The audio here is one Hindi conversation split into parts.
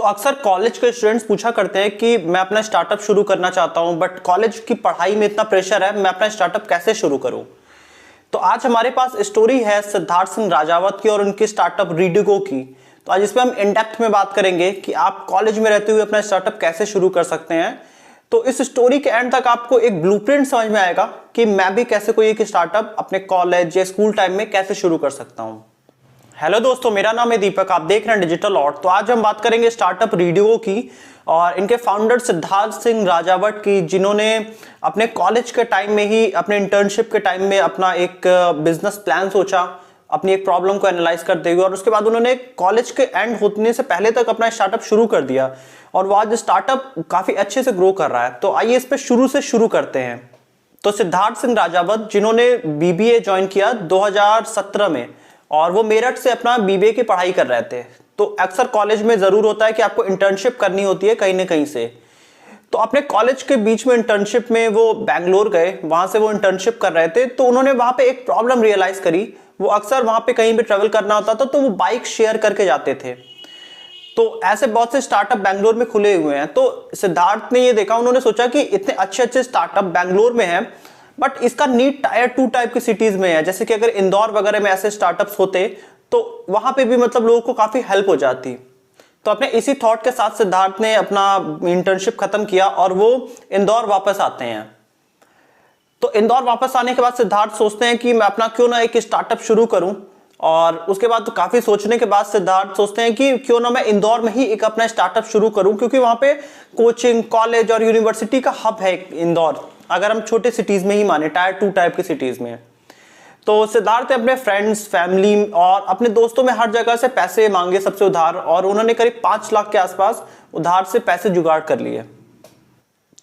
अक्सर कॉलेज के स्टूडेंट्स पूछा करते हैं कि मैं अपना स्टार्टअप शुरू करना चाहता हूं, बट कॉलेज की पढ़ाई में इतना प्रेशर है, मैं अपना स्टार्टअप कैसे शुरू करूं। तो आज हमारे पास स्टोरी है सिद्धार्थ सिंह राजावत की और उनकी स्टार्टअप रीडिगो की। तो आज इसमें हम इन डेप्थ में बात करेंगे कि आप कॉलेज में रहते हुए अपना स्टार्टअप कैसे शुरू कर सकते हैं। तो इस स्टोरी के एंड तक आपको एक ब्लूप्रिंट समझ में आएगा कि मैं भी कैसे कोई एक स्टार्टअप अपने कॉलेज या स्कूल टाइम में कैसे शुरू कर सकता हूं। हेलो दोस्तों, मेरा नाम है दीपक, आप देख रहे हैं डिजिटल आर्ट। तो आज हम बात करेंगे स्टार्टअप रीडिगो की और इनके फाउंडर सिद्धार्थ सिंह राजावत की, जिन्होंने अपने कॉलेज के टाइम में ही, अपने इंटर्नशिप के टाइम में अपना एक बिजनेस प्लान सोचा, अपनी एक प्रॉब्लम को एनालाइज करते हुए, और उसके बाद उन्होंने कॉलेज के एंड होने से पहले तक अपना स्टार्टअप शुरू कर दिया और वो आज स्टार्टअप काफी अच्छे से ग्रो कर रहा है। तो आइए इस पे शुरू से शुरू करते हैं। तो सिद्धार्थ सिंह राजावत, जिन्होंने बीबीए ज्वाइन किया 2017 में और वो मेरठ से अपना बीबीए की पढ़ाई कर रहे थे। तो अक्सर कॉलेज में जरूर होता है कि आपको इंटर्नशिप करनी होती है कहीं ना कहीं से। तो अपने कॉलेज के बीच में इंटर्नशिप में वो बैंगलोर गए, वहां से वो इंटर्नशिप कर रहे थे। तो उन्होंने वहां पे एक प्रॉब्लम रियलाइज करी। वो अक्सर वहां पे कहीं भी ट्रेवल करना होता था तो वो बाइक शेयर करके जाते थे। तो ऐसे बहुत से स्टार्टअप बैंगलोर में खुले हुए हैं। तो सिद्धार्थ ने ये देखा, उन्होंने सोचा कि इतने अच्छे अच्छे स्टार्टअप बैंगलोर में हैं, बट इसका नीड टायर 2 टाइप की सिटीज में है। जैसे कि अगर इंदौर वगैरह में ऐसे स्टार्टअप्स होते तो वहां पे भी मतलब लोगों को काफी हेल्प हो जाती। तो अपने इसी थॉट के साथ सिद्धार्थ ने अपना इंटर्नशिप खत्म किया और वो इंदौर वापस आते हैं। तो इंदौर वापस आने के बाद सिद्धार्थ सोचते हैं कि मैं अपना क्यों ना एक स्टार्टअप शुरू करूं। और उसके बाद तो काफी सोचने के बाद सिद्धार्थ सोचते हैं कि क्यों ना मैं इंदौर में ही एक अपना स्टार्टअप शुरू करूं, क्योंकि वहां पे कोचिंग, कॉलेज और यूनिवर्सिटी का हब है इंदौर, अगर हम छोटे सिटीज में ही माने, टायर 2 टाइप की सिटीज में। तो सिद्धार्थ ने अपने फ्रेंड्स, फैमिली और अपने दोस्तों में हर जगह से पैसे मांगे सबसे उधार, और उन्होंने करीब 5 लाख के आसपास उधार से पैसे जुगाड़ कर लिए।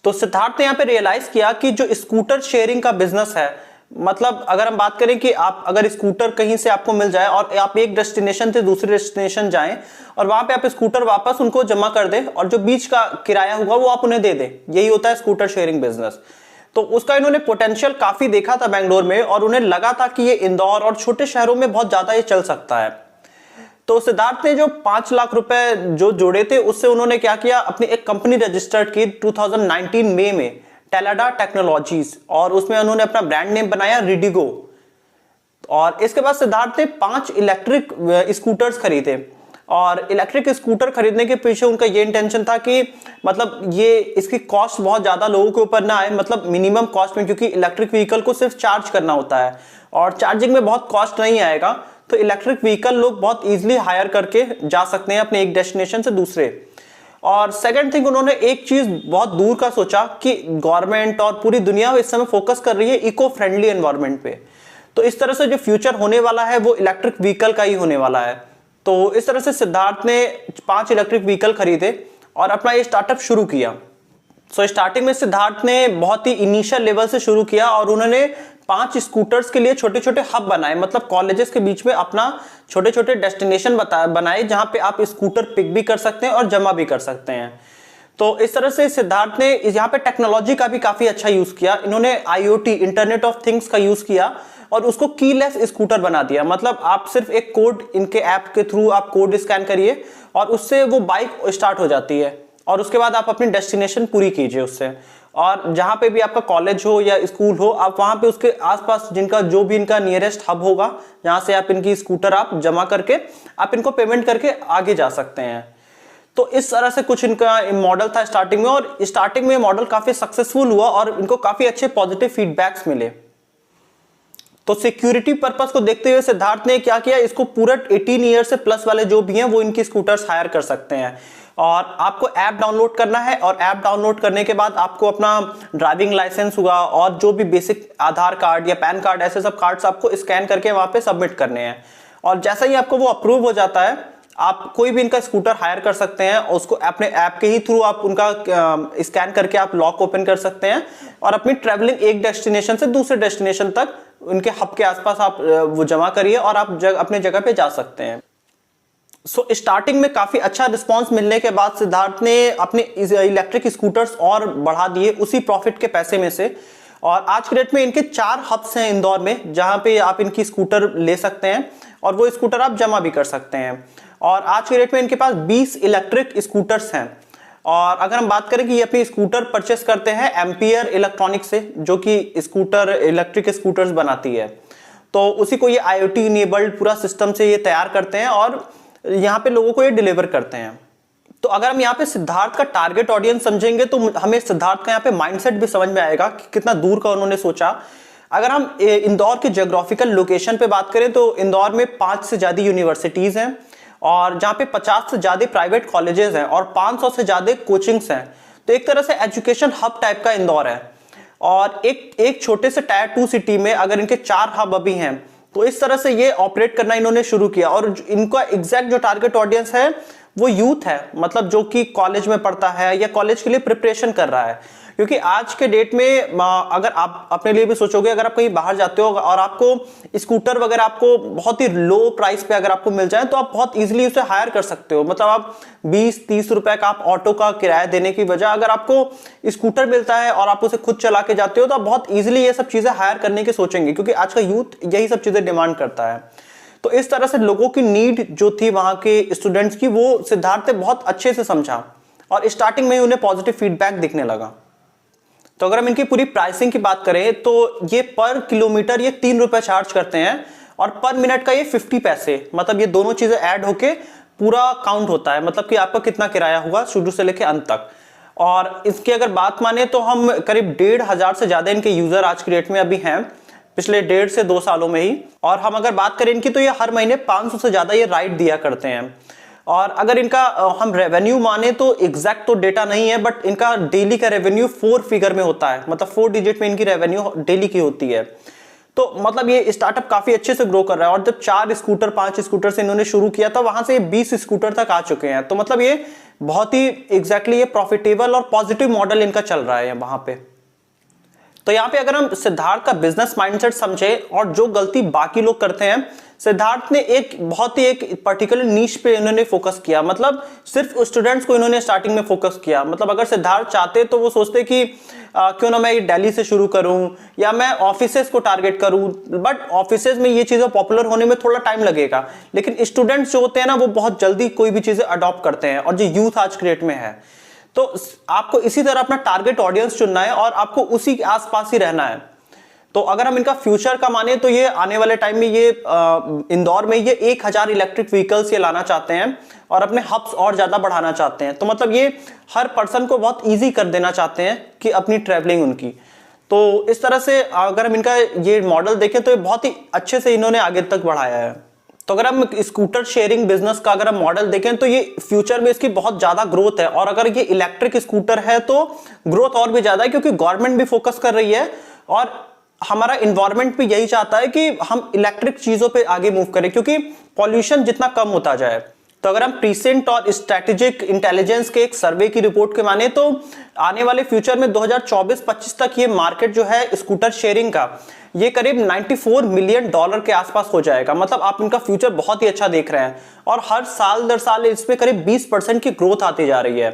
तो सिद्धार्थ ने यहाँ पे रियलाइज किया कि जो स्कूटर शेयरिंग का बिजनेस है, मतलब अगर हम बात करें कि आप अगर स्कूटर कहीं से आपको मिल जाए और आप एक डेस्टिनेशन से दूसरे डेस्टिनेशन जाएं और वहां पे आप स्कूटर वापस उनको जमा कर दें और जो बीच का किराया होगा वो आप उन्हें दे दें, यही होता है स्कूटर शेयरिंग बिजनेस। तो उसका इन्होंने पोटेंशियल काफी देखा था बैंगलोर में, और उन्हें लगा था कि ये इंदौर और छोटे शहरों में बहुत ज्यादा ये चल सकता है। तो सिद्धार्थ ने जो 5 लाख रुपए जो जोड़े थे, उससे उन्होंने क्या किया, अपनी एक कंपनी रजिस्टर्ड की 2019 मई में, टेलाडा टेक्नोलॉजीज, और उसमें उन्होंने अपना ब्रांड नेम बनाया रीडिगो। और इसके बाद सिद्धार्थ ने 5 इलेक्ट्रिक स्कूटर्स खरीदे, और इलेक्ट्रिक स्कूटर खरीदने के पीछे उनका ये इंटेंशन था कि मतलब ये इसकी कॉस्ट बहुत ज्यादा लोगों के ऊपर ना आए, मतलब मिनिमम कॉस्ट में, क्योंकि इलेक्ट्रिक व्हीकल को सिर्फ चार्ज करना होता है और चार्जिंग में बहुत कॉस्ट नहीं आएगा। तो इलेक्ट्रिक व्हीकल लोग बहुत इजीली हायर करके जा सकते हैं अपने एक डेस्टिनेशन से दूसरे। और सेकंड थिंग, उन्होंने एक चीज बहुत दूर का सोचा कि गवर्नमेंट और पूरी दुनिया इस समय फोकस कर रही है इको फ्रेंडली एनवायरनमेंट पे। तो इस तरह से जो फ्यूचर होने वाला है वो इलेक्ट्रिक व्हीकल का ही होने वाला है। तो इस तरह से सिद्धार्थ ने 5 इलेक्ट्रिक व्हीकल खरीदे और अपना ये स्टार्टअप शुरू किया। सो स्टार्टिंग में सिद्धार्थ ने बहुत ही इनिशियल लेवल से शुरू किया और उन्होंने 5 स्कूटर्स के लिए छोटे छोटे हब बनाए, मतलब कॉलेजेस के बीच में अपना छोटे छोटे डेस्टिनेशन बनाए जहां पे आप स्कूटर पिक भी कर सकते हैं और जमा भी कर सकते हैं। तो इस तरह से सिद्धार्थ ने यहाँ पे टेक्नोलॉजी का भी काफी अच्छा यूज किया। इन्होंने IoT, इंटरनेट ऑफ थिंग्स का यूज किया और उसको कीलेस स्कूटर बना दिया। मतलब आप सिर्फ एक कोड, इनके ऐप के थ्रू आप कोड स्कैन करिए और उससे वो बाइक स्टार्ट हो जाती है, और उसके बाद आप अपनी डेस्टिनेशन पूरी कीजिए उससे। और जहां पे भी आपका कॉलेज हो या स्कूल हो, आप वहां पे उसके आसपास जिनका जो भी इनका नियरेस्ट हब होगा, जहां से आप इनकी स्कूटर आप जमा करके आप इनको पेमेंट करके आगे जा सकते हैं। तो इस तरह से कुछ इनका मॉडल था स्टार्टिंग में, और स्टार्टिंग में मॉडल काफी सक्सेसफुल हुआ और इनको काफी अच्छे पॉजिटिव फीडबैक्स मिले। तो सिक्योरिटी पर्पस को देखते हुए सिद्धार्थ ने क्या किया, इसको पूरा 18 ईयर से प्लस वाले जो भी हैं वो इनकी स्कूटर्स हायर कर सकते हैं। और आपको ऐप डाउनलोड करना है, और ऐप डाउनलोड करने के बाद आपको अपना ड्राइविंग लाइसेंस होगा और जो भी बेसिक आधार कार्ड या पैन कार्ड, ऐसे सब कार्ड्स आपको स्कैन करके वहां पे सबमिट करने हैं। और जैसा ही आपको वो अप्रूव हो जाता है, आप कोई भी इनका स्कूटर हायर कर सकते हैं और उसको अपने ऐप के ही थ्रू आप उनका स्कैन करके आप लॉक ओपन कर सकते हैं और अपनी ट्रैवलिंग एक डेस्टिनेशन से दूसरे डेस्टिनेशन तक उनके हब के आसपास आप वो जमा करिए और आप अपने जगह पे जा सकते हैं। सो स्टार्टिंग में काफी अच्छा रिस्पांस मिलने के बाद सिद्धार्थ ने अपने इलेक्ट्रिक स्कूटर्स और बढ़ा दिए उसी प्रॉफिट के पैसे में से, और आज के डेट में इनके 4 हब्स हैं इंदौर में, जहां पे आप इनकी स्कूटर ले सकते हैं और वो स्कूटर आप जमा भी कर सकते हैं। और आज के डेट में इनके पास 20 इलेक्ट्रिक स्कूटर्स हैं। और अगर हम बात करें कि ये अपनी स्कूटर परचेस करते हैं एम्पियर इलेक्ट्रॉनिक्स से, जो कि स्कूटर इलेक्ट्रिक स्कूटर्स बनाती है, तो उसी को ये IoT इनेबल्ड पूरा सिस्टम से ये तैयार करते हैं और यहाँ पे लोगों को ये डिलीवर करते हैं। तो अगर हम यहाँ पे सिद्धार्थ का टारगेट ऑडियंस समझेंगे तो हमें सिद्धार्थ का यहाँ पे माइंडसेट भी समझ में आएगा कि कितना दूर का उन्होंने सोचा। अगर हम इंदौर के ज्योग्राफिकल लोकेशन पे बात करें तो इंदौर में 5 से ज्यादा यूनिवर्सिटीज हैं और जहाँ पे 50 से ज्यादा प्राइवेट कॉलेजेस हैं और 500 से ज्यादा कोचिंग्स हैं। तो एक तरह से एजुकेशन हब टाइप का इंदौर है। और एक छोटे से टायर 2 सिटी में अगर इनके 4 हब अभी हैं, तो इस तरह से ये ऑपरेट करना इन्होंने शुरू किया। और इनका एग्जैक्ट जो टारगेट ऑडियंस है वो यूथ है, मतलब जो कि कॉलेज में पढ़ता है या कॉलेज के लिए प्रिपरेशन कर रहा है। क्योंकि आज के डेट में अगर आप अपने लिए भी सोचोगे, अगर आप कहीं बाहर जाते हो और आपको स्कूटर वगैरह आपको बहुत ही लो प्राइस पे अगर आपको मिल जाए तो आप बहुत इजीली उसे हायर कर सकते हो। मतलब आप 20-30 रुपए का आप ऑटो का किराया देने की वजह अगर आपको स्कूटर मिलता है और आप उसे खुद चला के जाते हो तो आप बहुत इजीली ये सब चीजें हायर करने की सोचेंगे, क्योंकि आज का यूथ यही सब चीजें डिमांड करता है। तो इस तरह से लोगों की नीड जो थी वहां के स्टूडेंट्स की, वो सिद्धार्थ ने बहुत अच्छे से समझा और स्टार्टिंग में ही उन्हें पॉजिटिव फीडबैक दिखने लगा। तो अगर हम इनकी पूरी प्राइसिंग की बात करें तो ये पर किलोमीटर ये 3 रुपए चार्ज करते हैं और पर मिनट का ये 50 पैसे, मतलब ये दोनों चीजें ऐड होके पूरा काउंट होता है, मतलब कि आपका कितना किराया हुआ शुरू से लेकर अंत तक। और इसकी अगर बात माने तो हम करीब 1,500 से ज्यादा इनके यूजर आज की डेट में अभी हैं, पिछले 1.5 से 2 सालों में ही। और हम अगर बात करें इनकी तो ये हर महीने 500 से ज्यादा ये राइड दिया करते हैं। और अगर इनका हम रेवेन्यू माने तो एग्जैक्ट तो डेटा नहीं है, बट इनका डेली का रेवेन्यू 4 फिगर में होता है, मतलब 4 डिजिट में इनकी रेवेन्यू डेली की होती है। तो मतलब ये स्टार्टअप काफी अच्छे से ग्रो कर रहा है। और जब 4 स्कूटर 5 स्कूटर से इन्होंने शुरू किया था, वहां से 20 स्कूटर तक आ चुके हैं। तो मतलब ये बहुत ही एग्जैक्टली ये प्रॉफिटेबल और पॉजिटिव मॉडल इनका चल रहा है वहां पे। तो यहाँ पे अगर हम सिद्धार्थ का बिजनेस माइंडसेट समझे और जो गलती बाकी लोग करते हैं, सिद्धार्थ ने एक बहुत ही एक पर्टिकुलर नीश पे इन्होंने फोकस किया। मतलब सिर्फ स्टूडेंट्स को इन्होंने स्टार्टिंग में फोकस किया। मतलब अगर सिद्धार्थ चाहते तो वो सोचते कि क्यों ना मैं दिल्ली से शुरू करूं या मैं ऑफिसेस को टारगेट करूं, बट ऑफिसेस में ये चीजें पॉपुलर होने में थोड़ा टाइम लगेगा। लेकिन स्टूडेंट्स जो होते हैं ना, वो बहुत जल्दी कोई भी चीजें अडॉप्ट करते हैं, और जो यूथ आज के डेट में है। तो आपको इसी तरह अपना टारगेट ऑडियंस चुनना है और आपको उसी के आसपास ही रहना है। तो अगर हम इनका फ्यूचर का माने तो ये आने वाले टाइम में ये इंदौर में ये 1000 इलेक्ट्रिक व्हीकल्स ये लाना चाहते हैं और अपने हब्स और ज्यादा बढ़ाना चाहते हैं। तो मतलब ये हर पर्सन को बहुत इजी कर देना चाहते हैं कि अपनी ट्रैवलिंग उनकी। तो इस तरह से अगर हम इनका ये मॉडल देखें तो ये बहुत ही अच्छे से इन्होंने आगे तक बढ़ाया है। तो अगर हम स्कूटर शेयरिंग बिजनेस का अगर हम मॉडल देखें तो ये फ्यूचर में इसकी बहुत ज्यादा ग्रोथ है। और अगर ये इलेक्ट्रिक स्कूटर है तो ग्रोथ और भी ज्यादा है, क्योंकि गवर्नमेंट भी फोकस कर रही है और हमारा इन्वायरमेंट भी यही चाहता है कि हम इलेक्ट्रिक चीजों पे आगे मूव करें, क्योंकि पॉल्यूशन जितना कम होता जाए। तो अगर हम प्रीसेंट और स्ट्रेटेजिक इंटेलिजेंस के एक सर्वे की रिपोर्ट के माने तो आने वाले फ्यूचर में 2024-25 तक ये मार्केट जो है स्कूटर शेयरिंग का, ये करीब $94 मिलियन के आसपास हो जाएगा। मतलब आप इनका फ्यूचर बहुत ही अच्छा देख रहे हैं और हर साल दर साल इसमें करीब 20% की ग्रोथ आती जा रही है।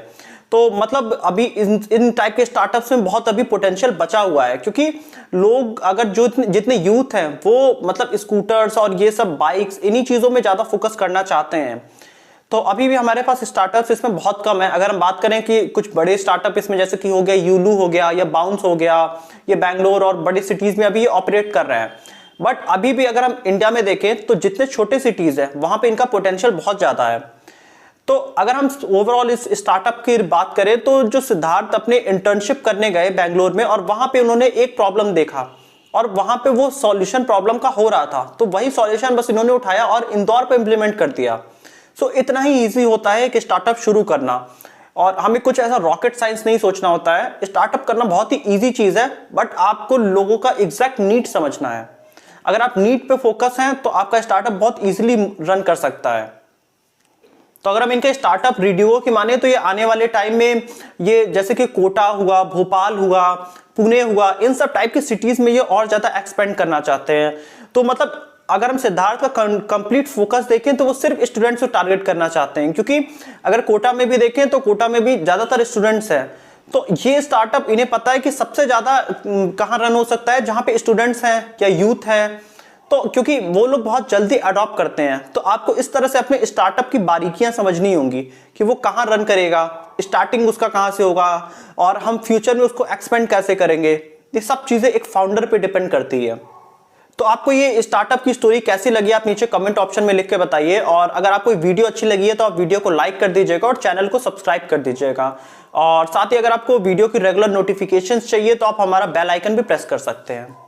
तो मतलब अभी इन टाइप के स्टार्टअप्स में बहुत अभी पोटेंशियल बचा हुआ है, क्योंकि लोग अगर जो जितने यूथ हैं वो मतलब स्कूटर्स और ये सब बाइक्स इन्हीं चीजों में ज्यादा फोकस करना चाहते हैं। तो अभी भी हमारे पास स्टार्टअप्स इसमें बहुत कम है। अगर हम बात करें कि कुछ बड़े स्टार्टअप इसमें जैसे कि हो गया यूलू हो गया या बाउंस हो गया, ये बैंगलोर और बड़ी सिटीज में अभी ये ऑपरेट कर रहे हैं। बट अभी भी अगर हम इंडिया में देखें तो जितने छोटे सिटीज है वहां पे इनका पोटेंशियल बहुत ज्यादा है। तो अगर हम ओवरऑल इस स्टार्टअप की बात करें तो जो सिद्धार्थ अपने इंटर्नशिप करने गए बैंगलोर में और वहां पे उन्होंने एक प्रॉब्लम देखा और वहां पे वो सॉल्यूशन प्रॉब्लम का हो रहा था, तो वही सॉल्यूशन बस इन्होंने उठाया और इंदौर पे इंप्लीमेंट कर दिया। सो इतना ही इजी होता है कि स्टार्टअप शुरू करना, और हमें कुछ ऐसा रॉकेट साइंस नहीं सोचना होता है। स्टार्टअप करना बहुत ही इजी चीज है, बट आपको लोगों का एग्जैक्ट नीड समझना है। अगर आप नीड पे फोकस हैं तो आपका स्टार्टअप बहुत इजीली रन कर सकता है। तो अगर हम इनके स्टार्टअप रेडियो की माने तो ये आने वाले टाइम में ये जैसे कि कोटा हुआ, भोपाल हुआ, पुणे हुआ, इन सब टाइप की सिटीज में ये और ज्यादा एक्सपेंड करना चाहते हैं। तो मतलब अगर हम सिद्धार्थ का कंप्लीट फोकस देखें तो वो सिर्फ स्टूडेंट्स को टारगेट करना चाहते हैं, क्योंकि अगर कोटा में भी देखें तो कोटा में भी ज्यादातर स्टूडेंट्स हैं। तो ये स्टार्टअप इन्हें पता है कि सबसे ज्यादा कहां रन हो सकता है, जहां पे स्टूडेंट्स हैं या यूथ है। तो क्योंकि वो लोग बहुत जल्दी अडॉप्ट करते हैं, तो आपको इस तरह से अपने स्टार्टअप की बारीकियां समझनी होंगी कि वो कहाँ रन करेगा, स्टार्टिंग उसका कहाँ से होगा और हम फ्यूचर में उसको एक्सपेंड कैसे करेंगे। ये सब चीजें एक फाउंडर पे डिपेंड करती है। तो आपको ये स्टार्टअप की स्टोरी कैसी लगी आप नीचे कमेंट ऑप्शन में लिख के बताइए, और अगर आपको वीडियो अच्छी लगी है तो आप वीडियो को लाइक कर दीजिएगा और चैनल को सब्सक्राइब कर दीजिएगा। और साथ ही अगर आपको वीडियो की रेगुलर नोटिफिकेशंस चाहिए तो आप हमारा बेल आइकन भी प्रेस कर सकते हैं।